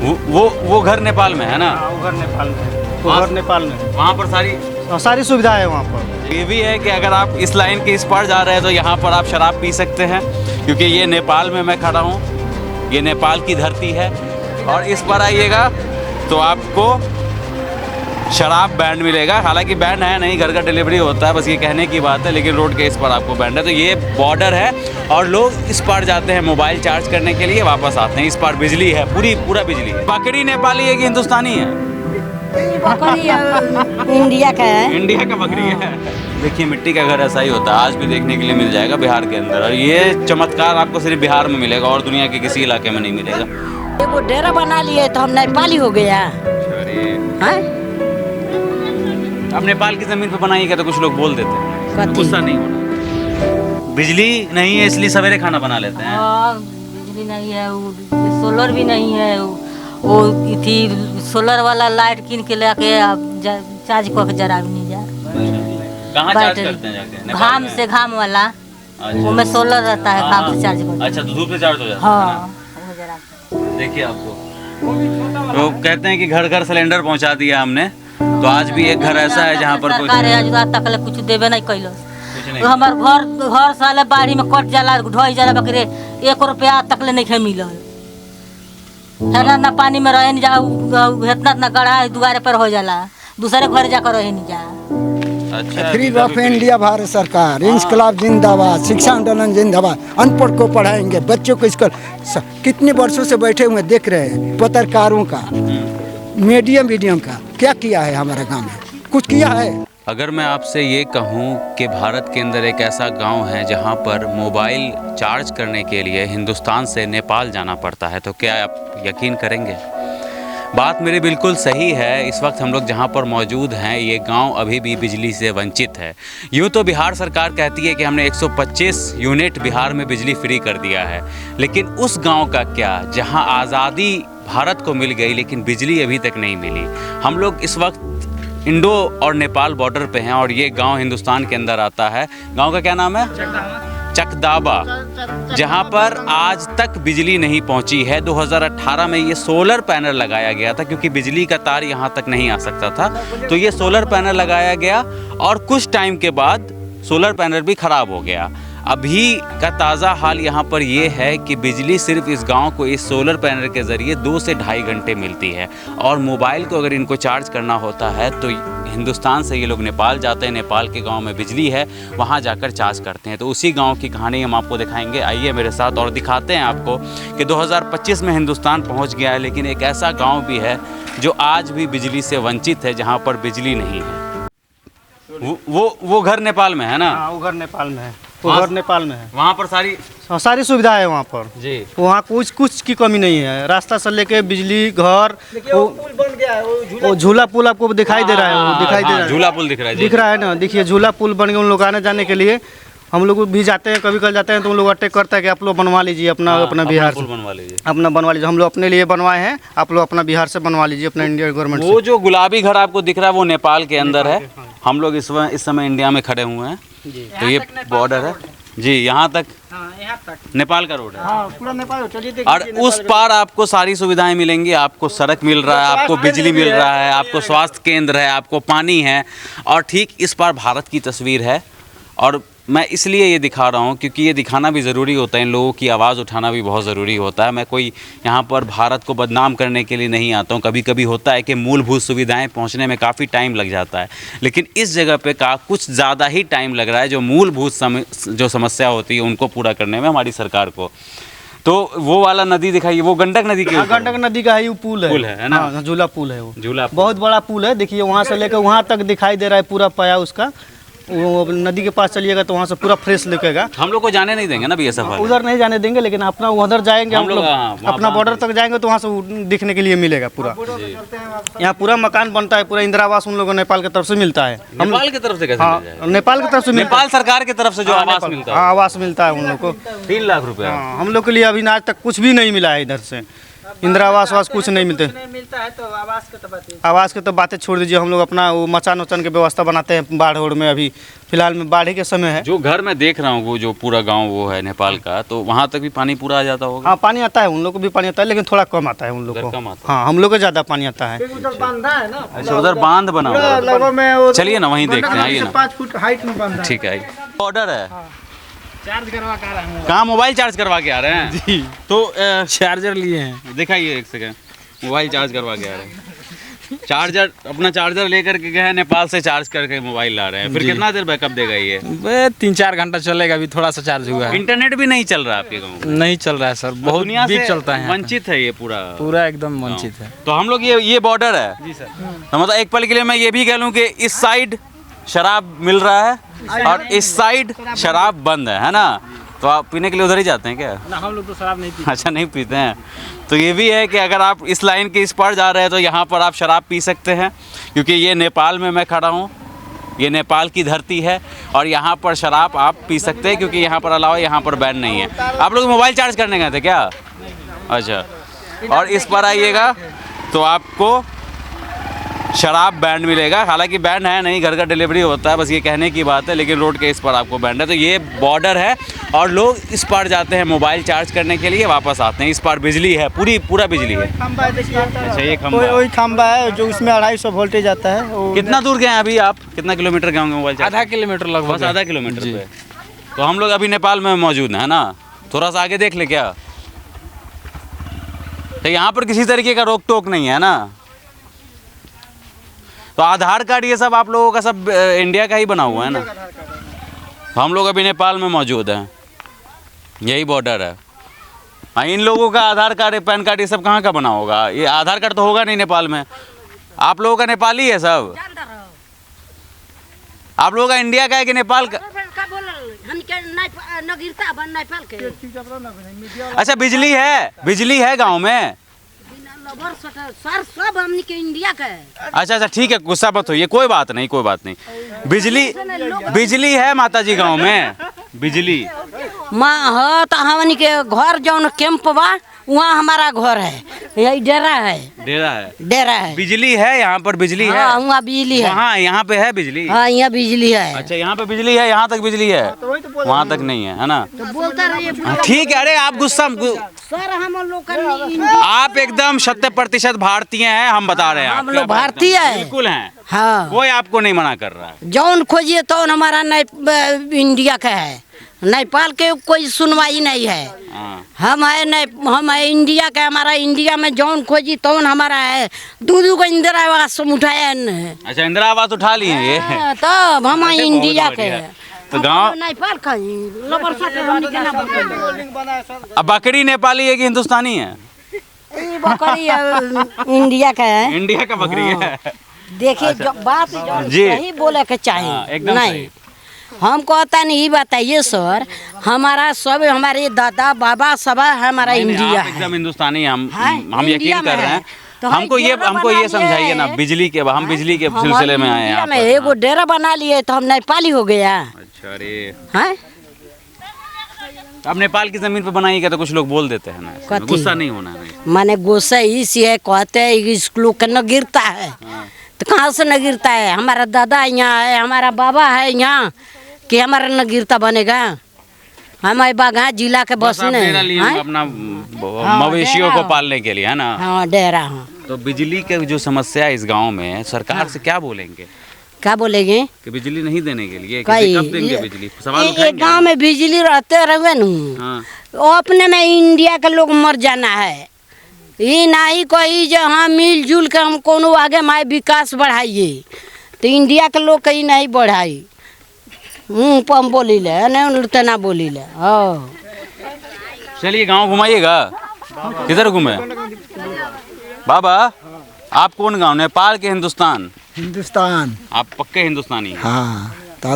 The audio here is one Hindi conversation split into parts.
वो घर नेपाल में है ना? हाँ, वो घर नेपाल में है, वो घर नेपाल में है। वहाँ पर सारी सुविधा है वहाँ पर। ये भी है कि अगर आप इस लाइन के इस पार जा रहे हैं तो यहाँ पर आप शराब पी सकते हैं, क्योंकि ये नेपाल में मैं खड़ा हूँ, ये नेपाल की धरती है। और इस पर आइएगा तो आपको शराब बैंड मिलेगा। हालांकि बैंड है नहीं, घर का डिलीवरी होता है, बस ये कहने की बात है, लेकिन रोड के इस पर आपको बैंड है। तो ये बॉर्डर है और लोग इस पार जाते हैं मोबाइल चार्ज करने के लिए, वापस आते हैं। इस पार बिजली है, पूरा बिजली है। बकरी नेपाली है कि हिंदुस्तानी है? बकरी इंडिया का है। इंडिया का बकरी है। देखिए मिट्टी का घर ऐसा ही होता है, आज भी देखने के लिए मिल जाएगा बिहार के अंदर। और ये चमत्कार आपको सिर्फ बिहार में मिलेगा और दुनिया के किसी इलाके में नहीं मिलेगा। वो डेरा बना लिए तो हम नेपाली हो गया है। अब नेपाल की जमीन पे बनाइएगा तो कुछ लोग बोल देते हैं, तो गुस्सा नहीं होना। बिजली नहीं है इसलिए सवेरे खाना बना लेते हैं। बिजली नहीं है, सोलर भी नहीं है। वो थी सोलर वाला लाइट किन के लेके चार्ज करके जरा भी नहीं जा। कहाँ चार्ज करते हैं जाके? घाम से, घाम वाला वो में सोलर रहता है, घाम से चार्ज करते। अच्छा, तो धूप से चार्ज हो जाता है। हाँ, देखिए आपको तो कहते हैं कि घर घर सिलेंडर पहुंचा दिया हमने। तो आज भी एक घर ऐसा है जहाँ पर तक कुछ देवे नहीं कैलो। तो हमार घर साले बाढ़ी में कट जाला, ढोई जाला, बकरे 1 रुपया तक ले नहीं मिलल। ना पानी में रहे नहीं जा, इतना गढ़ा दुआरे पर हो जाला, दूसरे घर जाकर रहे नहीं जा। अच्छा, फ्री ऑफ इंडिया भारत सरकार, इंकलाब जिंदाबाद, शिक्षा आंदोलन जिंदाबाद। अनपढ़ को पढ़ाएंगे, बच्चों को स्कूल। कितने वर्षों से बैठे हुए देख रहे हैं पत्रकारों का, मीडियम का क्या किया है हमारे गांव में? कुछ किया है? अगर मैं आपसे ये कहूँ कि भारत के अंदर एक ऐसा गांव है जहां पर मोबाइल चार्ज करने के लिए हिंदुस्तान से नेपाल जाना पड़ता है, तो क्या आप यकीन करेंगे? बात मेरी बिल्कुल सही है। इस वक्त हम लोग जहाँ पर मौजूद हैं ये गांव अभी भी बिजली से वंचित है। यूँ तो बिहार सरकार कहती है कि हमने 125 यूनिट बिहार में बिजली फ्री कर दिया है, लेकिन उस गांव का क्या जहां आज़ादी भारत को मिल गई लेकिन बिजली अभी तक नहीं मिली। हम लोग इस वक्त इंडो और नेपाल बॉर्डर पे हैं और ये गांव हिंदुस्तान के अंदर आता है। गांव का क्या नाम है? चकदावा, जहां पर आज तक बिजली नहीं पहुंची है। 2018 में ये सोलर पैनल लगाया गया था, क्योंकि बिजली का तार यहां तक नहीं आ सकता था, तो ये सोलर पैनल लगाया गया और कुछ टाइम के बाद सोलर पैनल भी ख़राब हो गया। अभी का ताज़ा हाल यहाँ पर ये है कि बिजली सिर्फ इस गांव को इस सोलर पैनल के ज़रिए 2 से ढाई घंटे मिलती है। और मोबाइल को अगर इनको चार्ज करना होता है तो हिंदुस्तान से ये लोग नेपाल जाते हैं, नेपाल के गांव में बिजली है, वहाँ जाकर चार्ज करते हैं। तो उसी गांव की कहानी हम आपको दिखाएंगे, आइए मेरे साथ, और दिखाते हैं आपको कि 2025 में हिंदुस्तान पहुँच गया है, लेकिन एक ऐसा गाँव भी है जो आज भी बिजली से वंचित है, जहाँ पर बिजली नहीं है। वो घर नेपाल में है ना? हाँ, वो घर नेपाल में है, वो घर नेपाल में है। वहाँ पर सारी सुविधा है वहाँ पर जी। वहाँ कुछ की कमी नहीं है। रास्ता से लेके बिजली, घर, वो पुल बन गया है, वो झूला पुल आपको दिखाई दे रहा है, वो दिखाई दे रहा है, झूला पुल दिख रहा है ना? देखिए झूला पुल बन गया, उन लोग आने जाने के लिए। हम लोग भी जाते हैं, कभी कल जाते हैं तो उन लोग अटैक करता है कि आप लोग बनवा लीजिए अपना बिहार से बनवा लीजिए। हम लोग अपने लिए बनवाए हैं, आप लोग अपना बिहार से बनवा लीजिए, अपना इंडिया गवर्नमेंट से। वो जो गुलाबी घर आपको दिख रहा है वो नेपाल के अंदर है। हम लोग इस समय इंडिया में खड़े हुए हैं, तो ये बॉर्डर है जी, यहाँ तक नेपाल का रोड है। हाँ, पूरा नेपाल। चलिए, और उस पार आपको सारी सुविधाएं मिलेंगी। आपको सड़क मिल रहा है, आपको बिजली मिल रहा है, आपको स्वास्थ्य केंद्र है, आपको पानी है। और ठीक इस पार भारत की तस्वीर है। और मैं इसलिए ये दिखा रहा हूँ क्योंकि ये दिखाना भी ज़रूरी होता है, इन लोगों की आवाज़ उठाना भी बहुत ज़रूरी होता है। मैं कोई यहाँ पर भारत को बदनाम करने के लिए नहीं आता हूँ। कभी कभी होता है कि मूलभूत सुविधाएं पहुँचने में काफ़ी टाइम लग जाता है, लेकिन इस जगह पे कुछ ज़्यादा ही टाइम लग रहा है जो मूलभूत जो समस्या होती है उनको पूरा करने में हमारी सरकार को। तो वो वाला नदी दिखाइए, वो गंडक नदी की, गंडक नदी का ही पुल है ना? हाँ, झूला पुल है, वो झूला बहुत बड़ा पुल है। देखिए वहाँ से लेकर वहाँ तक दिखाई दे रहा है पूरा पाया उसका। वो नदी के पास चलिएगा तो वहाँ से पूरा फ्रेश दिखेगा। हम लोग को जाने नहीं देंगे ना भैया, सफर उधर नहीं जाने देंगे, लेकिन अपना उधर जाएंगे हम लोग, अपना बॉर्डर तक जाएंगे तो वहाँ से दिखने के लिए मिलेगा पूरा। यहाँ पूरा मकान बनता है, पूरा इंदिरा आवास उन लोगों को नेपाल की तरफ से मिलता है। नेपाल की तरफ से कैसे? हाँ, नेपाल की तरफ से, नेपाल सरकार की तरफ से जो आवास मिलता है। आवास मिलता है उन लोग को 3 लाख रुपया। हम लोग के लिए अभी आज तक कुछ भी नहीं मिला है इधर से। इंदिरा आवास वास कुछ नहीं मिलते। मिलता है तो आवास के तो बातें छोड़ दीजिए, हम लोग अपना वो मचान उचान की व्यवस्था बनाते हैं बाढ़ ओढ़ में। अभी फिलहाल में बाढ़ ही के समय है। जो घर मैं देख रहा हूँ वो जो पूरा गांव वो है नेपाल का, तो वहाँ तक भी पानी पूरा आ जाता होगा? हाँ पानी आता है, उन लोग को भी पानी आता है, लेकिन थोड़ा कम आता है उन लोग को। कम आता हाँ हम लोग को ज़्यादा पानी आता है। बांधा है ना, अच्छा उधर बांध बना हुआ है। लगभग में चलिए ना वहीं देखते हैं, आइए ना। 5 फुट हाइट में बांधा है। ठीक है, ऑर्डर है। चार्ज करवा के आ रहा हूँ। कहाँ मोबाइल चार्ज करवा के आ रहे हैं? जी तो चार्जर लिए हैं। दिखाइए एक सेकंड, मोबाइल चार्ज करवा के आ रहे हैं। चार्जर, अपना चार्जर लेकर के गए हैं नेपाल से, चार्ज करके मोबाइल ला रहे हैं। फिर कितना देर बैकअप देगा ये? 3-4 घंटा चलेगा, अभी थोड़ा सा चार्ज हुआ है। इंटरनेट भी नहीं चल रहा है आपके गाँव में? नहीं चल रहा है सर, बहुत दुनिया वीक से चलता है यहाँ पे। वंचित है ये पूरा पूरा एकदम वंचित है। तो हम लोग ये बॉर्डर है जी सर। तो मतलब एक पल के लिए मैं ये भी कह लूँ कि इस साइड शराब मिल रहा है और इस साइड शराब बंद है ना? तो आप पीने के लिए उधर ही जाते हैं क्या? ना हम लोग तो शराब नहीं पीते। अच्छा नहीं पीते हैं। तो ये भी है कि अगर आप इस लाइन के इस पार जा रहे हैं तो यहाँ पर आप शराब पी सकते हैं, क्योंकि ये नेपाल में मैं खड़ा हूँ, ये नेपाल की धरती है और यहाँ पर शराब आप पी सकते हैं, क्योंकि यहाँ पर अलावा यहाँ पर बैन नहीं है। आप लोग मोबाइल चार्ज करने गए थे क्या? अच्छा, और इस पर आइएगा तो आपको शराब बैंड मिलेगा। हालांकि बैंड है नहीं, घर का डिलीवरी होता है, बस ये कहने की बात है, लेकिन रोड के इस पर आपको बैंड है। तो ये बॉर्डर है और लोग इस पार जाते हैं मोबाइल चार्ज करने के लिए, वापस आते हैं। इस पार बिजली है, पूरा बिजली है। अच्छा ये खंबा, वही खंबा है जो उसमें 250 वोल्टेज आता है। वो कितना दूर गए हैं अभी आप? कितना किलोमीटर गए होंगे मोबाइल चार्ज? आधा किलोमीटर लगभग। बस आधा किलोमीटर पे। तो हम लोग अभी नेपाल में मौजूद हैं ना, थोड़ा सा आगे देख ले क्या? तो यहाँ पर किसी तरीके का रोक टोक नहीं है ना? तो आधार कार्ड ये सब आप लोगों का सब इंडिया का ही बना हुआ है ना? तो हम लोग अभी नेपाल में मौजूद हैं, यही बॉर्डर है। हाँ, इन लोगों का आधार कार्ड पैन कार्ड ये सब कहाँ का बना होगा? ये आधार कार्ड तो होगा नहीं नेपाल में। आप लोगों का नेपाली है सब? आप लोगों का इंडिया का है कि नेपाल का? अच्छा बिजली है गांव में? सर सब हमनी के इंडिया का है। अच्छा ठीक है, गुस्सा मत होइए, कोई बात नहीं। बिजली है माता जी गाँव में? बिजली माँ हो तो हमनी के घर जौन कैंप बा वहाँ हमारा घर है, यही डेरा है। बिजली है यहाँ पर? बिजली है वहाँ बिजली है। वहाँ यहाँ पे है बिजली? हाँ यहाँ बिजली है। अच्छा यहाँ पे बिजली है, यहाँ तक बिजली है, वहाँ तक नहीं है ना? तो बोलता रहिए ठीक है। अरे आप गुस्सा, सर हम लोग आप एकदम 100% भारतीय हैं, हम बता रहे हैं। हम लोग भारतीय है, बिल्कुल हैं। हाँ कोई आपको नहीं मना कर रहा है। जौन खोजिए तो हमारा इंडिया का है, नेपाल के कोई सुनवाई नहीं है। हाँ। हम है इंडिया का, हमारा इंडिया में जौन खोजी तो हमारा है। दू को इंदिरा आवास उठाया है। अच्छा इंदिरा आवास उठा लिए ये? हाँ, तब हम इंडिया के है। तो गाँव नेपाल का अब बकरी नेपाली है कि हिंदुस्तानी है? बकरी इंडिया का है। इंडिया का बकरी है। देखिए जो बात जी। सही बोले के चाहिए। हाँ, एकदम नहीं सही। हम कहता नहीं, बताइए सर, हमारा सब हमारे दादा बाबा सब हमारा नहीं, इंडिया आप है। एकदम हिंदुस्तानी हैं, हम इंडिया यकीन कर में रहे हैं। है। तो हमको ये समझाइए ना, बिजली के हम बिजली के सिलसिले में आए हैं यहाँ में पर। एगो डेरा बना लिए तो हम नेपाली हो गया। अच्छा अरे हैं? अब नेपाल की जमीन पे बनाइएगा तो कुछ लोग बोल देते हैं ना, कथी? गुस्सा नहीं होना है। माने गुस्सा इसी है, कहते हैं इस लोग का न गिरता है। तो कहाँ से न गिरता है? हमारा दादा यहाँ है, हमारा बाबा है यहाँ, कि हमारा न गिरता बनेगा? हमारे बागा जिला के बसने अपना मवेशियों को पालने के लिए है ना? हाँ डेरा। हाँ तो बिजली के जो समस्या है इस गांव में, सरकार से क्या बोलेंगे? क्या बोलेंगे कि बिजली नहीं देने के लिए कई कब देंगे बिजली? सवाल उठाएंगे। गाँव में बिजली रहते रहे न, हाँ। अपने में इंडिया के लोग मर जाना है। ये नहीं कही जो हाँ मिलजुल के हम कोनो आगे माए विकास बढ़ाइए, तो इंडिया के लोग कहीं नहीं बढ़ाई। हम बोली ले नहीं ना बोली ले। चलिए गांव घुमाइएगा। किधर घूमे बाबा? आप कौन गांव? नेपाल के हिंदुस्तान? हिंदुस्तान। आप पक्के हिंदुस्तानी हैं? हाँ तो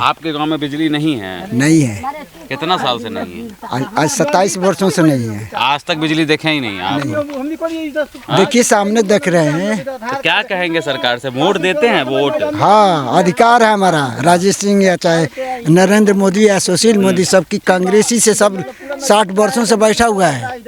आपके गांव में बिजली नहीं है? नहीं है। कितना साल से नहीं है? आज 27 वर्षों से नहीं है। आज तक बिजली देखे ही नहीं आप? देखिए सामने देख रहे हैं। तो क्या कहेंगे सरकार से? वोट देते हैं? वोट हाँ, अधिकार है हमारा। राजेश सिंह या चाहे नरेंद्र मोदी या सुशील मोदी, सबकी कांग्रेसी से सब 60 वर्षों से बैठा हुआ है।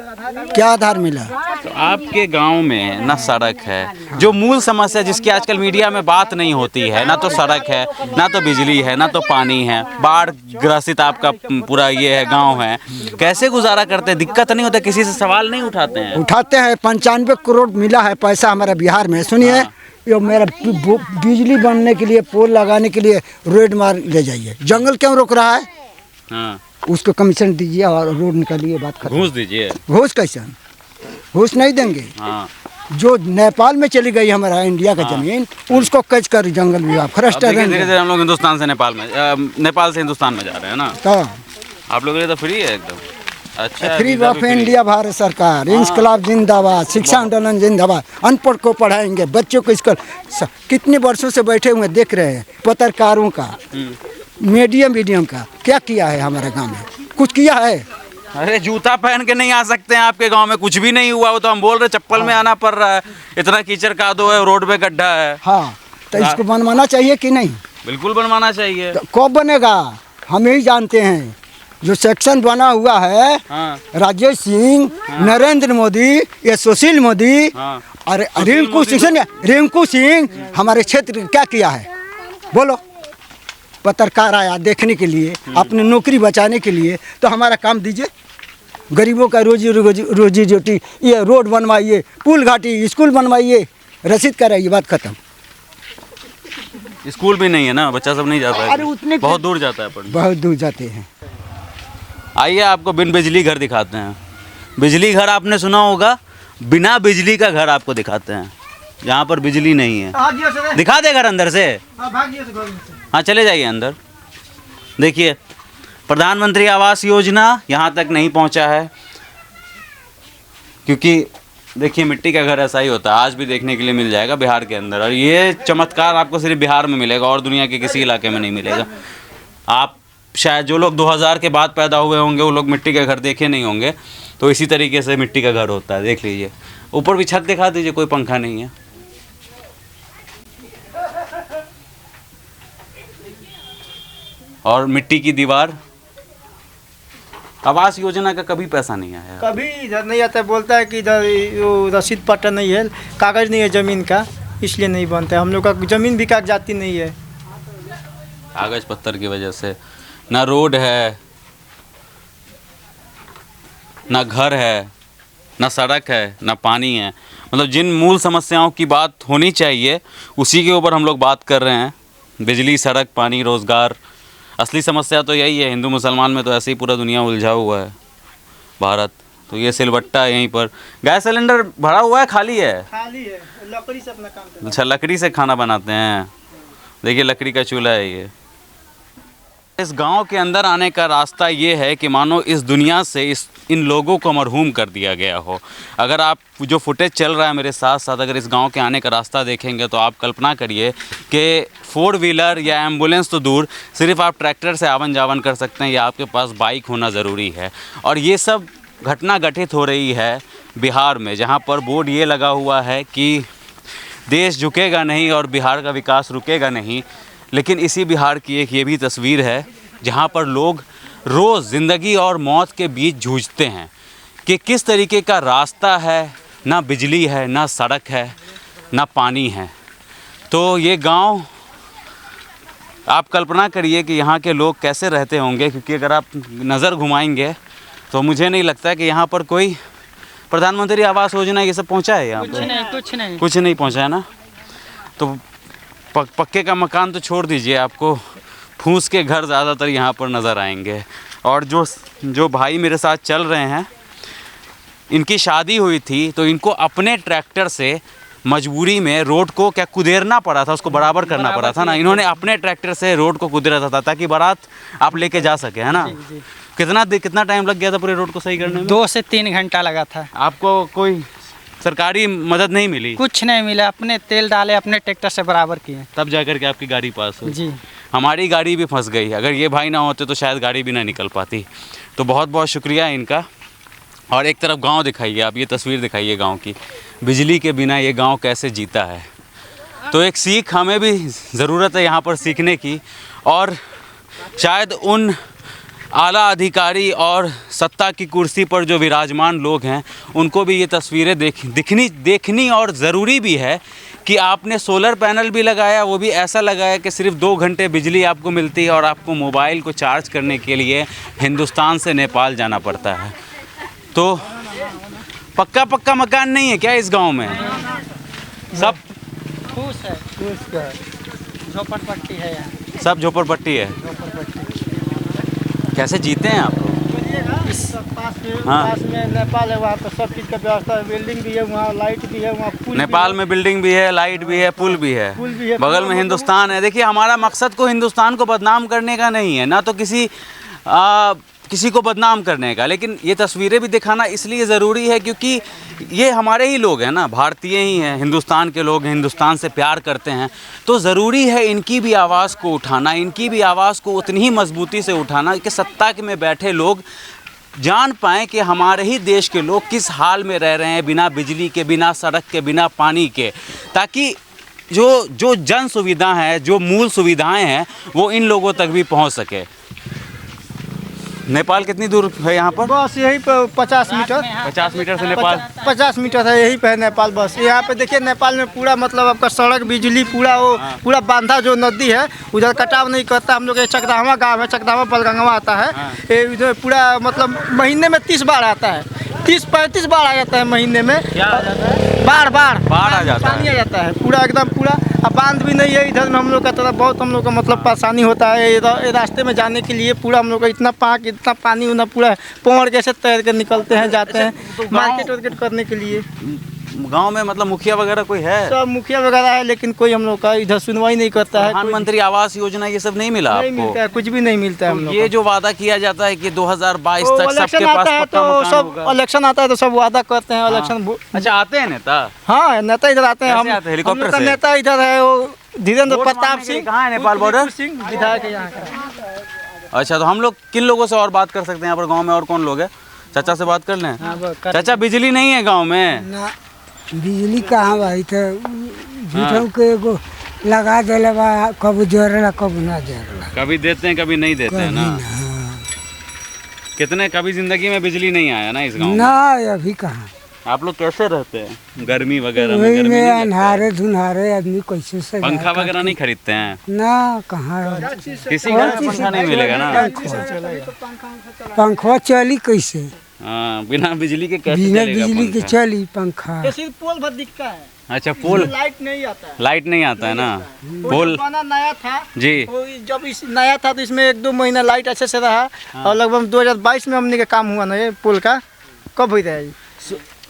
क्या आधार मिला? तो आपके गांव में ना सड़क है, जो मूल समस्या जिसकी आजकल मीडिया में बात नहीं होती है, ना तो सड़क है, ना तो बिजली है, ना तो पानी है। बाढ़ ग्रसित आपका पूरा ये है गांव है, कैसे गुजारा करते हैं? दिक्कत नहीं होता? किसी से सवाल नहीं उठाते हैं? उठाते हैं। 95 करोड़ मिला है पैसा हमारा बिहार में। सुनिए, ये मेरा बिजली बनने के लिए, पोल लगाने के लिए रोड मार ले जाइए। जंगल क्यों रोक रहा है? हाँ, उसको कमीशन दीजिए और रोड निकालिए। बात खत्म। घूस दीजिए। घूस कैसे? घूस नहीं देंगे। हाँ, जो नेपाल में चली गई हमारा इंडिया का जमीन, उसको कच कर जंगल विभाग फॉरेस्ट। धीरे धीरे हम लोग हिंदुस्तान से नेपाल में, नेपाल से हिंदुस्तान में जा रहे हैं ना। तो आप लोग के लिए तो फ्री है एकदम। अच्छा, फ्री वीज़ा ऑफ भी फ्री। इंडिया भारत सरकार। इंकलाब जिंदाबाद, शिक्षा आंदोलन जिंदाबाद। अनपढ़ को पढ़ाएंगे, बच्चों को स्कूल। कितने वर्षों से बैठे हुए देख रहे हैं। पत्रकारों का, मीडियम का क्या किया है हमारे गांव में? कुछ किया है? अरे जूता पहन के नहीं आ सकते हैं आपके गांव में? कुछ भी नहीं हुआ। वो तो हम बोल रहे चप्पल में आना पड़ रहा है। इतना कीचड़ कादो है, रोड पे गड्ढा है। हाँ, तो इसको बनवाना चाहिए कि नहीं? बिल्कुल बनवाना चाहिए। तो कब बनेगा हम यही जानते हैं। जो सेक्शन बना हुआ है, हाँ, राजेश सिंह, नरेंद्र मोदी या सुशील मोदी, हाँ। अरे रिंकू सिंह हमारे क्षेत्र में क्या किया है बोलो? पत्रकार आया देखने के लिए, अपनी नौकरी बचाने के लिए, तो हमारा काम दीजिए। गरीबों का रोजी रोटी, ये रोड बनवाइए, पुल घाटी, स्कूल बनवाइए, रसीद कराइए। बात खत्म। स्कूल भी नहीं है ना, बच्चा सब नहीं जाता अरे है, उतने बहुत दूर जाता है पढ़ने। बहुत दूर जाते हैं। आइए आपको बिन बिजली घर दिखाते हैं। बिजली घर आपने सुना होगा, बिना बिजली का घर आपको दिखाते हैं, जहाँ पर बिजली नहीं है। दिखा दे घर अंदर से। हाँ, चले जाइए अंदर। देखिए, प्रधानमंत्री आवास योजना यहाँ तक नहीं पहुँचा है, क्योंकि देखिए मिट्टी का घर ऐसा ही होता है। आज भी देखने के लिए मिल जाएगा बिहार के अंदर, और ये चमत्कार आपको सिर्फ बिहार में मिलेगा और दुनिया के किसी इलाके में नहीं मिलेगा। आप शायद जो लोग 2000 के बाद पैदा हुए होंगे वो लोग मिट्टी का घर देखे नहीं होंगे। तो इसी तरीके से मिट्टी का घर होता है। देख लीजिए, ऊपर भी छत दिखा दीजिए, कोई पंखा नहीं है। और मिट्टी की दीवार। आवास योजना का कभी पैसा नहीं आया। कभी इधर नहीं आता है। बोलता है कि इधर वो रसीद पट्टा नहीं है, कागज़ नहीं है ज़मीन का, इसलिए नहीं बनता है। हम लोग का ज़मीन भी कागजाती नहीं है। कागज पत्थर की वजह से ना रोड है, ना घर है, ना सड़क है, ना पानी है। मतलब जिन मूल समस्याओं की बात होनी चाहिए उसी के ऊपर हम लोग बात कर रहे हैं। बिजली, सड़क, पानी, रोज़गार। असली समस्या तो यही है। हिंदू मुसलमान में तो ऐसे ही पूरा दुनिया उलझा हुआ है भारत। तो ये सिलबट्टा यहीं पर। गैस सिलेंडर भरा हुआ है, खाली है? खाली है, लकड़ी से अपना काम करते हैं। अच्छा, लकड़ी से खाना बनाते हैं। देखिए, लकड़ी का चूल्हा है ये। इस गांव के अंदर आने का रास्ता ये है कि मानो इस दुनिया से इन लोगों को मरहूम कर दिया गया हो। अगर आप जो फुटेज चल रहा है मेरे साथ साथ, अगर इस गांव के आने का रास्ता देखेंगे तो आप कल्पना करिए कि 4 व्हीलर या एम्बुलेंस तो दूर, सिर्फ आप ट्रैक्टर से आवन जावन कर सकते हैं या आपके पास बाइक होना ज़रूरी है। और ये सब घटना घटित हो रही है बिहार में, जहाँ पर बोर्ड ये लगा हुआ है कि देश झुकेगा नहीं और बिहार का विकास रुकेगा नहीं। लेकिन इसी बिहार की एक ये भी तस्वीर है जहाँ पर लोग रोज़ ज़िंदगी और मौत के बीच जूझते हैं कि किस तरीके का रास्ता है, ना बिजली है, ना सड़क है, ना पानी है। तो ये गांव, आप कल्पना करिए कि यहाँ के लोग कैसे रहते होंगे, क्योंकि अगर आप नज़र घुमाएंगे तो मुझे नहीं लगता कि यहाँ पर कोई प्रधानमंत्री आवास योजना ये सब पहुँचा है। यहाँ पर कुछ नहीं पहुँचा है ना। तो पक्के का मकान तो छोड़ दीजिए, आपको फूस के घर ज़्यादातर यहाँ पर नज़र आएंगे। और जो भाई मेरे साथ चल रहे हैं, इनकी शादी हुई थी तो इनको अपने ट्रैक्टर से मजबूरी में रोड को क्या कुदेरना पड़ा था, उसको बराबर करना पड़ा था ना। इन्होंने अपने ट्रैक्टर से रोड को कुदेरा था ताकि बारात आप लेके जा सके, है ना। कितना टाइम लग गया था पूरे रोड को सही करने में? 2 से 3 घंटा लगा था। आपको कोई सरकारी मदद नहीं मिली? कुछ नहीं मिला, अपने तेल डाले, अपने ट्रैक्टर से बराबर किए, तब जाकर के आपकी गाड़ी पास हो। जी। हमारी गाड़ी भी फंस गई। अगर ये भाई ना होते तो शायद गाड़ी भी ना निकल पाती। तो बहुत बहुत शुक्रिया इनका। और एक तरफ गांव दिखाइए आप, ये तस्वीर दिखाइए गांव की। बिजली के बिना ये गांव कैसे जीता है। तो एक सीख हमें भी ज़रूरत है यहाँ पर सीखने की, और शायद उन आला अधिकारी और सत्ता की कुर्सी पर जो विराजमान लोग हैं उनको भी ये तस्वीरें देखनी और ज़रूरी भी है कि आपने सोलर पैनल भी लगाया, वो भी ऐसा लगाया कि सिर्फ 2 घंटे बिजली आपको मिलती है और आपको मोबाइल को चार्ज करने के लिए हिंदुस्तान से नेपाल जाना पड़ता है। तो पक्का मकान नहीं है क्या इस गांव में? सब झोपड़पट्टी है यहाँ। सब झोपड़पट्टी है। कैसे जीते हैं आप लोग? पास में नेपाल है, वहाँ पर सब चीज़ का व्यवस्था है। बिल्डिंग भी है वहाँ, लाइट भी है वहाँ, पुल नेपाल में बिल्डिंग भी है, लाइट भी है, पुल भी है, बगल में हिंदुस्तान है। देखिए, हमारा मकसद को हिंदुस्तान को बदनाम करने का नहीं है, ना तो किसी को बदनाम करने का, लेकिन ये तस्वीरें भी दिखाना इसलिए ज़रूरी है क्योंकि ये हमारे ही लोग हैं ना, भारतीय ही हैं, हिंदुस्तान के लोग हैं, हिंदुस्तान से प्यार करते हैं। तो ज़रूरी है इनकी भी आवाज़ को उठाना, इनकी भी आवाज़ को उतनी ही मजबूती से उठाना कि सत्ता में बैठे लोग जान पाएँ कि हमारे ही देश के लोग किस हाल में रह रहे हैं, बिना बिजली के, बिना सड़क के, बिना पानी के, ताकि जो जन सुविधा है, जो मूल सुविधाएं हैं, वो इन लोगों तक भी पहुंच सके। नेपाल कितनी दूर है यहाँ पर? बस यहीं पर 50 मीटर। 50 मीटर से नेपाल 50 मीटर है, यहीं पे है नेपाल। बस यहाँ पे देखिए, नेपाल में पूरा मतलब आपका सड़क, बिजली, पूरा वो पूरा बांधा जो नदी है उधर कटाव नहीं करता। हम लोग ये चकदावा गाँव है, चकदावा बलगंगवा आता है, ये इधर पूरा मतलब महीने में 30 बार आता है, 30-35 बार आ जाता है महीने में। क्या आ जाता है? बाढ़ आ जाता पानी आ जाता है पूरा, एकदम पूरा। अब बांध भी नहीं है इधर में हम लोग का तरफ, बहुत हम लोग का मतलब परेशानी होता है इधर रास्ते में जाने के लिए। पूरा हम लोग का इतना पानी उतना पूरा पौड़ कैसे तैर कर निकलते हैं, जाते हैं मार्केट वार्केट करने के लिए। गांव में मतलब मुखिया वगैरह कोई है? सब मुखिया वगैरह है, लेकिन कोई हम लोग का इधर सुनवाई नहीं करता है। प्रधानमंत्री आवास योजना ये सब नहीं मिला? नहीं मिलता है, कुछ भी नहीं मिलता है हम लोग। ये जो वादा किया जाता है कि 2022 तक सबके इलेक्शन पास आता है तो सब इलेक्शन आता है तो सब वादा करते हैं इलेक्शन। अच्छा, आते हैं नेता? हाँ, नेता इधर आते हैं। हम हेलीकॉप्टर से? नेता इधर है वो धीरेन्द्र प्रताप सिंह। कहाँ है नेपाल बॉर्डर? विधायक है यहाँ का। अच्छा, तो हम लोग किन लोगों से और बात कर सकते हैं यहाँ पर गांव में? और कौन लोग हैं? चाचा से बात कर लें। चाचा, बिजली नहीं है गांव में? ना, बिजली कहाँ भाई, तो झूठों के एगो लगा देले बा, कब जरेला कब ना जरेला। कभी देते हैं कभी नहीं देते हैं ना। कितने कभी जिंदगी में बिजली नहीं आया ना इस गांव में? ना, अभी कहाँ। आप लोग कैसे रहते हैं गर्मी वगैरह में? वही गर्मी में नहीं लगता? अनहारे धुनहारे आदमी कैसे से पंखा वगैरह नहीं खरीदते हैं? ना, कहाँ किसी घर में पंखा नहीं मिलेगा ना। पंखा चली कैसे? हाँ, बिना बिजली के कैसे बिना चलेगा बिजली के पंखा? चली पंखा। ये सिर्फ पोल भर दिखता है। अच्छा, पोल लाइट नहीं आता है। लाइट नहीं आता है ना। पोल नया था जी, जब इस नया था तो इसमें 1-2 महीना लाइट अच्छे से रहा। और लगभग 2022 में हमने का काम हुआ ना ये पुल का। कब हुई था?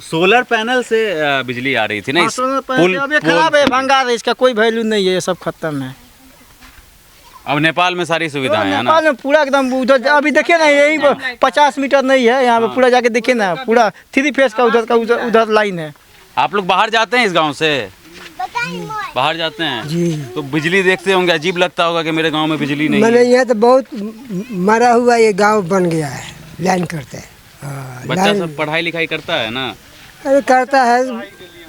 सोलर पैनल से बिजली आ रही थी ना। इस पुल अब ये खराब है, भंगा है, इसका कोई वैल्यू नहीं है, ये सब खत्म है। अब नेपाल में सारी सुविधाएं हैं ना। नेपाल में पूरा एकदम उधर अभी देखिए ना, यही 50 मीटर नहीं है यहाँ पे, पूरा जाके देखिए ना, पूरा 3 फेस का उधर लाइन है। आप लोग बाहर जाते हैं इस गांव से? बाहर जाते हैं जी। तो बिजली देखते होंगे, अजीब लगता होगा कि मेरे गांव में बिजली नहीं मैंने है। यहाँ तो बहुत मरा हुआ ये गांव बन गया है, लाइन करते हैं। बच्चा सब पढ़ाई लिखाई करता है ना? अरे करता है।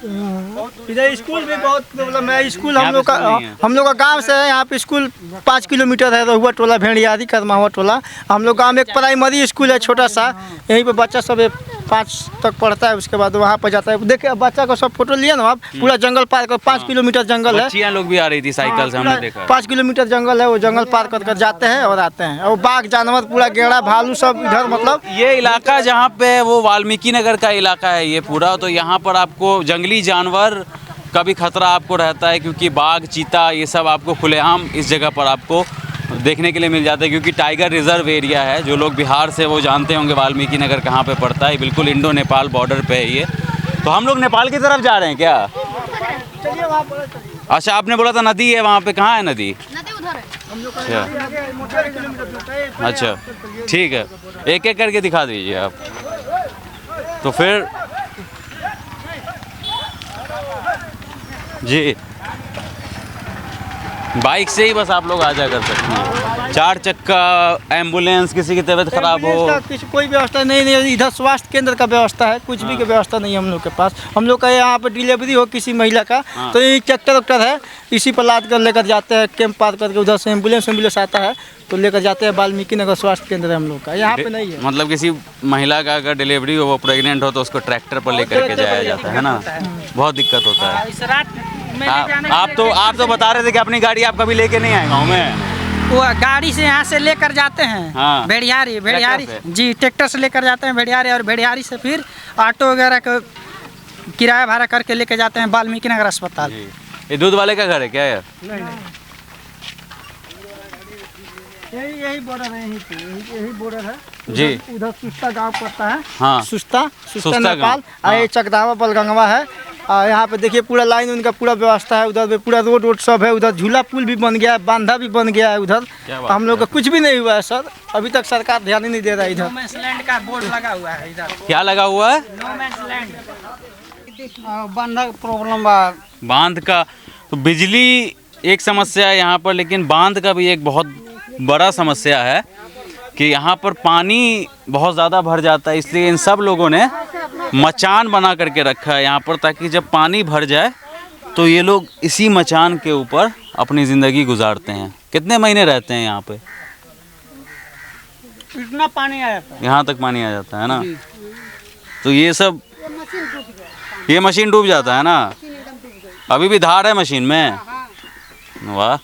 इधर स्कूल भी बहुत प्रॉब्लम है। स्कूल यहाँ हम पे लोग स्कूल नहीं है। का हम लोग का गांव से है, यहाँ पे स्कूल 5 किलोमीटर है। रहुआ टोला, भेड़ियारी, कदमावा टोला। हम लोग गांव में एक प्राइमरी स्कूल है छोटा सा, यहीं पे बच्चा सब 5 तक पढ़ता है। उसके बाद वहाँ पर जाता है। देखिए बच्चा को सब फोटो लिए ना आप, पूरा जंगल पार कर, 5 किलोमीटर जंगल है। बच्चियाँ लोग भी आ रही थी साइकिल से, हमने देखा। 5 किलोमीटर जंगल है, वो जंगल पार कर जाते हैं और आते हैं। और बाघ जानवर पूरा गेड़ा भालू सब इधर, मतलब ये इलाका जहाँ पे वो वाल्मीकि नगर का इलाका है ये पूरा, तो यहाँ पर आपको जंगली जानवर का भी खतरा आपको रहता है, क्योंकि बाघ, चीता, ये सब आपको खुलेआम इस जगह पर आपको देखने के लिए मिल जाता है। क्योंकि टाइगर रिजर्व एरिया है। जो लोग बिहार से वो जानते होंगे वाल्मीकि नगर कहाँ पे पड़ता है, बिल्कुल इंडो नेपाल बॉर्डर पे है ये। तो हम लोग नेपाल की तरफ जा रहे हैं क्या? चलिए वहाँ पर। अच्छा, आपने बोला था नदी है वहाँ पे, कहाँ है नदी? अच्छा, ठीक है, एक एक करके दिखा दीजिए आप। तो फिर जी बाइक से ही बस आप लोग आ जा कर सकते हैं। 4 चक्का एम्बुलेंस, किसी की तबीयत खराब हो, किसी कोई व्यवस्था नहीं, इधर स्वास्थ्य केंद्र का व्यवस्था है, कुछ भी की व्यवस्था नहीं है हम लोग के पास। हम लोग का यहाँ पर डिलीवरी हो किसी महिला का तो ये ट्रैक्टर है, इसी पर लाद कर लेकर जाते हैं, कैंप पार करके उधर से एम्बुलेंस आता है तो लेकर जाते हैं। वाल्मीकि नगर स्वास्थ्य केंद्र है हम लोग का, यहाँ पे नहीं है। मतलब किसी महिला का अगर डिलीवरी हो, वो प्रेग्नेंट हो तो उसको ट्रैक्टर पर लेकर के जाया जाता है ना, बहुत दिक्कत होता है। आप तो बता रहे थे कि अपनी गाड़ी आप कभी लेके नहीं आए गाँव में? वो गाड़ी से यहाँ से लेकर जाते हैं। हाँ। भेड़ियारी जी, ट्रैक्टर से लेकर जाते हैं भेड़ियारी, और भेड़ियारी से फिर ऑटो वगैरह का किराया भाड़ा करके लेके जाते हैं वाल्मीकि नगर अस्पताल। ये दूध वाले का घर है क्या यार? यही बॉर्डर है, यही बॉर्डर है जी। उधर सुस्ता गांव पड़ता है। हाँ, सुस्ता नेपाल। हाँ। ये चकदावा बलगंगवा है। यहाँ पे देखिए पूरा लाइन उनका पूरा व्यवस्था है, उधर पे पूरा रोड सब है, उधर झूला पुल भी बन गया है, बांधा भी बन गया है उधर। हम लोग का कुछ भी नहीं हुआ है सर, अभी तक सरकार ध्यान ही नहीं दे रहा है। इधर लैंड का बोर्ड लगा हुआ है, इधर क्या लगा हुआ है? No man's land. बांधा प्रॉब्लम, बांध का तो बिजली एक समस्या है यहाँ पर, लेकिन बांध का भी एक बहुत बड़ा समस्या है कि यहाँ पर पानी बहुत ज़्यादा भर जाता है, इसलिए इन सब लोगों ने मचान बना करके रखा है यहाँ पर, ताकि जब पानी भर जाए तो ये लोग इसी मचान के ऊपर अपनी ज़िंदगी गुजारते हैं। कितने महीने रहते हैं यहाँ पे? इतना पानी आ जाता है, यहाँ तक पानी आ जाता है ना, तो ये सब ये मशीन डूब जाता है ना, अभी भी धार है मशीन में। वाह,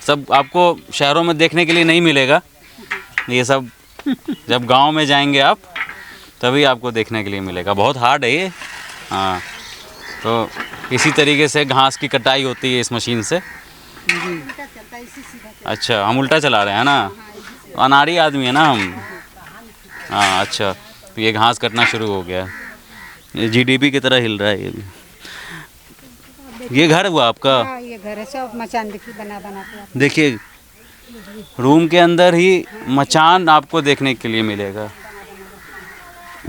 सब आपको शहरों में देखने के लिए नहीं मिलेगा ये सब, जब गांव में जाएंगे आप तभी आपको देखने के लिए मिलेगा। बहुत हार्ड है ये। हाँ, तो इसी तरीके से घास की कटाई होती है इस मशीन से। अच्छा, हम उल्टा चला रहे हैं ना, अनाड़ी आदमी है ना हम। हाँ अच्छा, तो ये घास कटना शुरू हो गया, ये जीडीपी की तरह हिल रहा है। ये घर हुआ आपका? ये घर है, सब मचान बना के। देखिए, रूम के अंदर ही मचान आपको देखने के लिए मिलेगा।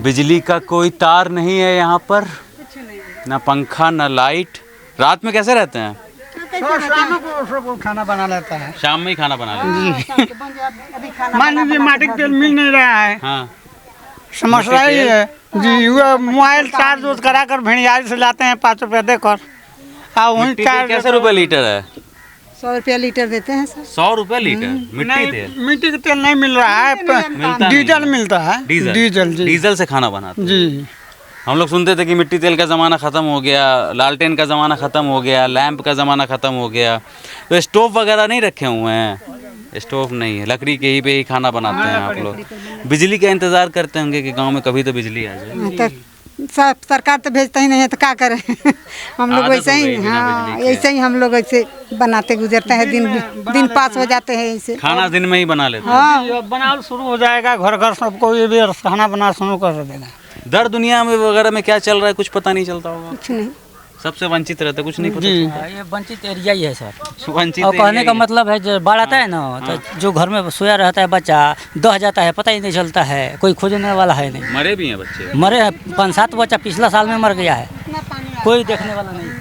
बिजली का कोई तार नहीं है यहाँ पर, ना पंखा ना लाइट। रात में कैसे रहते हैं? शाम को खाना बना लेता है, शाम में ही खाना बना लेते हैं। मान लीजिए माटी का तेल मिल नहीं रहा है, हाँ, समस्या ही है जी। वो मोबाइल चार्ज करा कर भेड़ियारी से लाते हैं 5 रुपये देकर, और वहीं चार्ज कैसे रुपए लीटर है? 100 रुपया लीटर देते हैं सर। 100 रुपए लीटर? मिट्टी तेल? मिट्टी का तेल नहीं मिल रहा है, डीजल मिलता है। डीजल जी, डीजल से खाना बनाते हैं जी। हम लोग सुनते थे कि मिट्टी तेल का ज़माना ख़त्म हो गया, लालटेन का ज़माना ख़त्म हो गया, लैंप का ज़माना ख़त्म हो गया, तो स्टोव वगैरह नहीं रखे हुए हैं? स्टोव नहीं है, लकड़ी के ही पे ही खाना बनाते हैं आप लोग। बिजली का इंतज़ार करते होंगे कि गांव में कभी तो बिजली आ जाए। सरकार तो भेजता ही नहीं है तो क्या करें हम लोग वैसे ही। हाँ, ऐसे ही हम लोग ऐसे बनाते गुजरते हैं, दिन पास हो जाते हैं ऐसे। खाना दिन में ही बना लेते हैं? हाँ, बनाना शुरू हो जाएगा, घर घर सबको ये भी खाना बनाना शुरू कर देना। दर दुनिया में वगैरह में क्या चल रहा है कुछ पता नहीं चलता होगा? कुछ नहीं, सबसे वंचित रहता, कुछ नहीं पता। ये वंचित एरिया ही है सर। वंचित और कहने का मतलब है जो बाढ़ आता है ना, तो जो घर में सोया रहता है बच्चा दह जाता है, पता ही नहीं चलता है, कोई खोजने वाला है नहीं। मरे भी हैं बच्चे? मरे हैं 5-7 बच्चा पिछला साल में मर गया है, कोई देखने वाला नहीं है।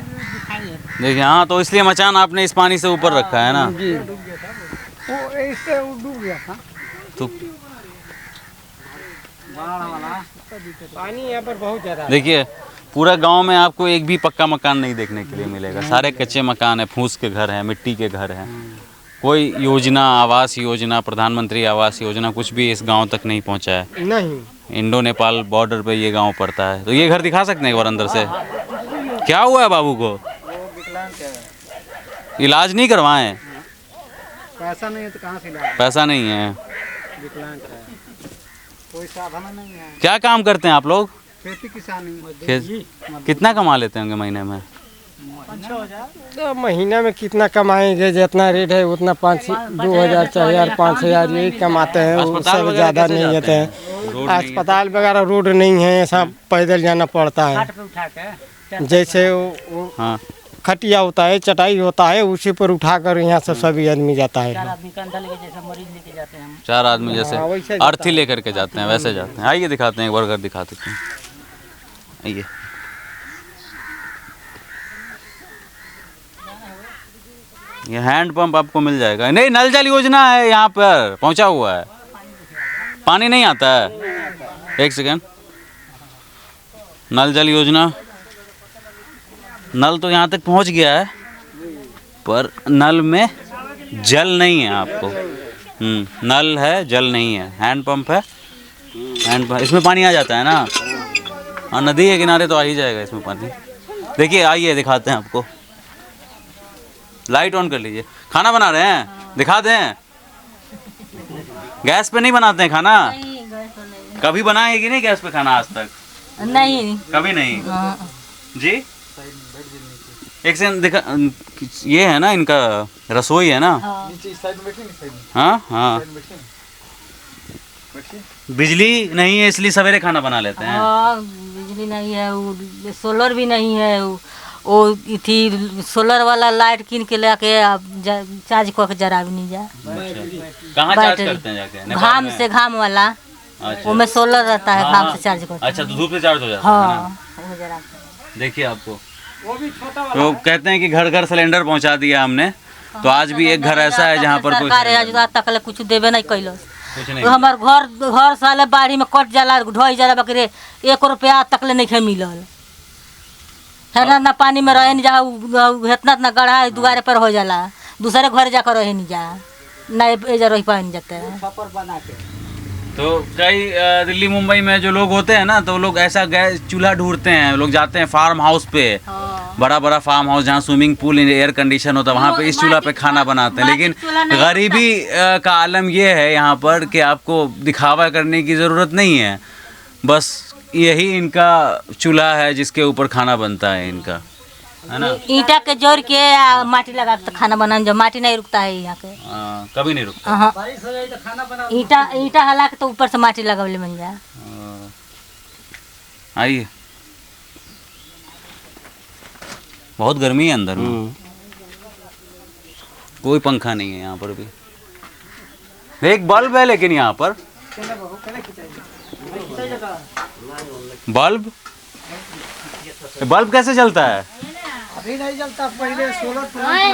देखिए, हाँ, तो इसलिए मचान आपने इस पानी से ऊपर रखा है ना। वो इससे डूब गया था तो पानी यहाँ पर बहुत ज़्यादा। देखिए, पूरा गांव में आपको एक भी पक्का मकान नहीं देखने के लिए मिलेगा, सारे कच्चे मकान हैं, फूस के घर हैं, मिट्टी के घर हैं। कोई योजना, आवास योजना, प्रधानमंत्री आवास योजना कुछ भी इस गांव तक नहीं पहुंचा है। नहीं, इंडो नेपाल बॉर्डर पे ये गांव पड़ता है। तो ये घर दिखा सकते हैं एक बार अंदर से? क्या हुआ है बाबू को? इलाज नहीं करवाएं? पैसा नहीं है तो कहाँ से लाएं? पैसा नहीं है, विकलांग है, कोई साधन नहीं है। क्या काम करते हैं आप लोग? खेती किसानी। कितना कमा लेते होंगे महीने में? तो महीना में कितना कमाएंगे, जितना रेट है उतना 2,000 4,000 5,000 यही कमाते हैं, उससे ज़्यादा नहीं होते हैं। अस्पताल वगैरह रोड नहीं है, ऐसा पैदल जाना पड़ता है। जैसे वो हाँ, खटिया होता है, चटाई होता है, उसी पर उठाकर यहाँ से सभी आदमी जाता है। 4 आदमी जैसे अर्थी लेकर के जाते हैं, वैसे जाते हैं। आइए दिखाते हैं, एक बार घर दिखा देते हैं। आइए, ये हैंड पंप आपको मिल जाएगा। नहीं, नल जल योजना है यहाँ पर पहुँचा हुआ है, पानी नहीं आता है। एक सेकेंड, नल जल योजना, नल तो यहाँ तक पहुँच गया है पर नल में जल नहीं है आपको। नल है, जल नहीं है। हैंड पंप है, हैंड पंप, इसमें पानी आ जाता है ना। हाँ, नदी के किनारे तो आ ही जाएगा इसमें पानी। देखिए, आइए दिखाते हैं आपको। लाइट ऑन कर लीजिए। खाना बना रहे हैं, दिखा दें। गैस पे नहीं बनाते हैं खाना? कभी बनाए कि नहीं गैस पे खाना आज तक? नहीं, कभी नहीं। जी, एक सेकंड दिखा। ये है ना इनका रसोई है ना? हाँ हाँ। बिजली नहीं है इसलिए सवेरे खाना बना लेते हैं। बिजली नहीं है, वो सोलर भी नहीं है। वो थी सोलर वाला लाइट कीन के लेके चार्ज करके जरा भी नहीं जा। कहाँ चार्ज करते हैं जाके? घाम से, घाम वाला। वो में सोलर रहता है, घाम से चार्ज करते हैं। अच्छा, तो धूप से चार्ज हो जाता है ना? देखिए आपको तो कहते हैं कि घर घर सिलेंडर पहुंचा दिया हमने, तो आज भी एक घर ऐसा है जहाँ पर कोई तक कुछ देवे नहीं कैलो। हमार घर साले बाढ़ी में कट जाला, ढोई जाला, बकरे 1 रुपया तक ले नहीं मिलल है ना। पानी में रहे नहीं जा, इतना गढ़ा दुआरे पर हो जाला, दूसरे घर जाकर रहे नहीं जा, नहीं रह पा नहीं जाते। तो कई दिल्ली मुंबई में जो लोग होते हैं ना, तो लोग ऐसा गैस चूल्हा ढूंढते हैं। लोग जाते हैं फार्म हाउस पे, बड़ा बड़ा फार्म हाउस जहाँ स्विमिंग पूल, एयर कंडीशन होता है, वहाँ पे इस चूल्हा पे खाना बनाते हैं। लेकिन गरीबी का आलम ये है यहाँ पर कि आपको दिखावा करने की ज़रूरत नहीं है, बस यही इनका चूल्हा है जिसके ऊपर खाना बनता है इनका, है ना। ईंटा के जोड़ के माटी लगा के खाना बनाने, जो माटी नहीं रुकता है यहाँ के। कभी नहीं रुकता। ईंटा हला के तो ऊपर से माटी लगावले बन जाए। आइए, बहुत गर्मी है अंदर में, कोई पंखा नहीं है यहाँ पर भी। एक बल्ब है लेकिन यहाँ पर बल्ब कैसे चलता है? अभी नहीं जलता, पहले सोलर।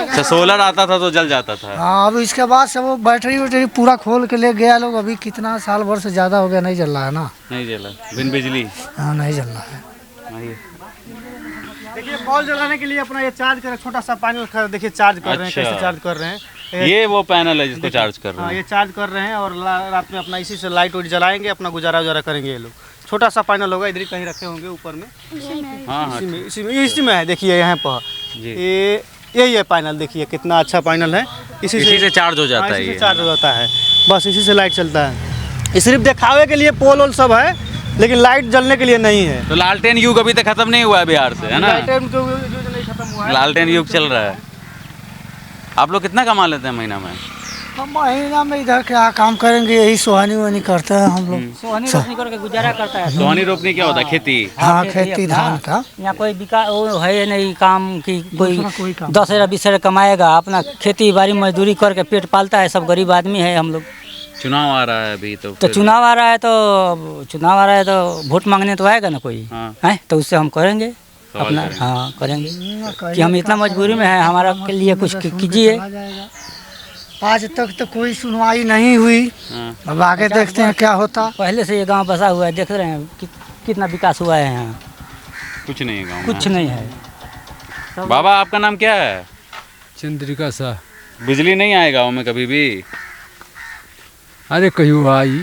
अच्छा, सोलर आता था तो जल जाता था। हाँ, अब इसके बाद से वो बैटरी पूरा खोल के ले गया लोग। अभी कितना साल भर से ज़्यादा हो गया, नहीं जल रहा है ना। नहीं जला, बिन बिजली। हाँ, नहीं जल रहा है। देखिए, बॉल जलाने के लिए अपना ये चार्ज कर, छोटा सा पैनल देखिए चार्ज कर रहे हैं। कैसे चार्ज कर रहे हैं? ये वो पैनल है जिसको चार्ज कर रहे हैं। ये चार्ज कर रहे हैं और रात में अपना इसी से लाइट वाइट जलाएंगे, अपना गुजारा करेंगे ये लोग। छोटा सा पैनल होगा, इधर कहीं रखे होंगे ऊपर में। हाँ, इसी में है। देखिए यहाँ पर ये पैनल देखिए कितना अच्छा पैनल है। इसी से चार्ज हो जाता है। इसी से चार्ज हो जाता है, बस इसी से लाइट चलता है। सिर्फ दिखावे के लिए पोल वोल सब है, लेकिन लाइट जलने के लिए नहीं है। तो लालटेन युग अभी तक खत्म नहीं हुआ है बिहार से, है ना? लालटेन नहीं खत्म हुआ है, लालटेन युग चल रहा है। आप लोग कितना कमा लेते हैं महीना में? हम महीना में इधर क्या काम करेंगे, यही सोहानी वोहानी करते हैं हम लोग। सोहनी रोपनी करके गुजारा करता है। सोहनी रोपनी क्या होता है? खेती। हाँ, खेती धान का। यहाँ कोई विकास वो है नहीं काम की, कोई 10-20 कमाएगा, अपना खेती बाड़ी मजदूरी करके पेट पालता है। सब गरीब आदमी है हम लोग। चुनाव आ रहा है अभी तो चुनाव आ रहा है तो वोट मांगने तो आएगा ना कोई, है तो उससे हम करेंगे अपना। हाँ, करेंगे कि हम इतना मजबूरी में है, हमारा के लिए कुछ कीजिए। आज तक तो कोई सुनवाई नहीं हुई, अब आगे देखते हैं क्या होता। पहले से ये गांव बसा हुआ है, देख रहे हैं कितना विकास हुआ है यहाँ। कुछ नहीं है गाँव, कुछ नहीं है। बाबा आपका नाम क्या है? चंद्रिका शाह। बिजली नहीं आए गाँव में कभी भी? अरे कहियो आई,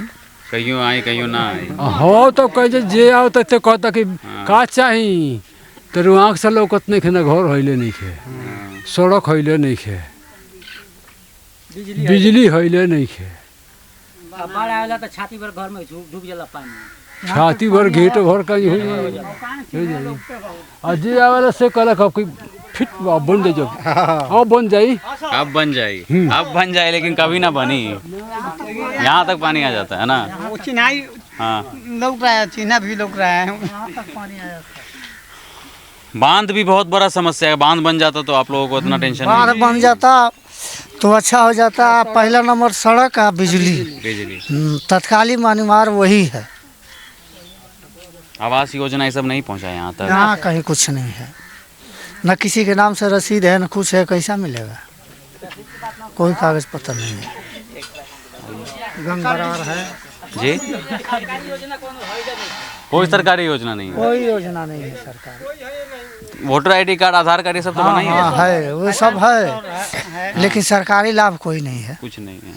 कहियो ना आई। हो तो कहे जे आओ तो कहता कि का चाही, तेरे आँख से लौकत नहीं खे, ना घर होइले नहीं खे, सड़क होइले नहीं खे, बिजली होइले नहीं खे। बाढ़ आवेला तो छाती भर घर में डूब जाला पानी, छाती भर घेट भर कहीं हो जाए। अजय आवेला से कहला कब कोई फिट बन जाए, अब बन जाए, लेकिन कभी ना बनी। यहाँ तक पानी आ जाता है ना। वो चिन्हाई लौक रहा है, चिन्हा भी लौक रहा है। बांध भी बहुत बड़ा समस्या है। बांध बन जाता तो आप लोगों को इतना टेंशन नहीं। बांध बन जाता तो अच्छा हो जाता। पहला नंबर सड़क और बिजली तत्कालीन अनिवार्य वही है। आवास योजना ये सब नहीं पहुँचा यहाँ तक? यहाँ कहीं कुछ नहीं है, न किसी के नाम से रसीद है, न कुछ है, कैसा मिलेगा? कोई कागज पत्र नहीं है। गंग बराबर है जी, कोई सरकारी योजना नहीं है। कोई योजना नहीं है सरकार। वोटर आईडी कार्ड, आधार कार्ड, ये सब तो बना ही है। है वो सब है, लेकिन सरकारी लाभ कोई नहीं है। कुछ नहीं है।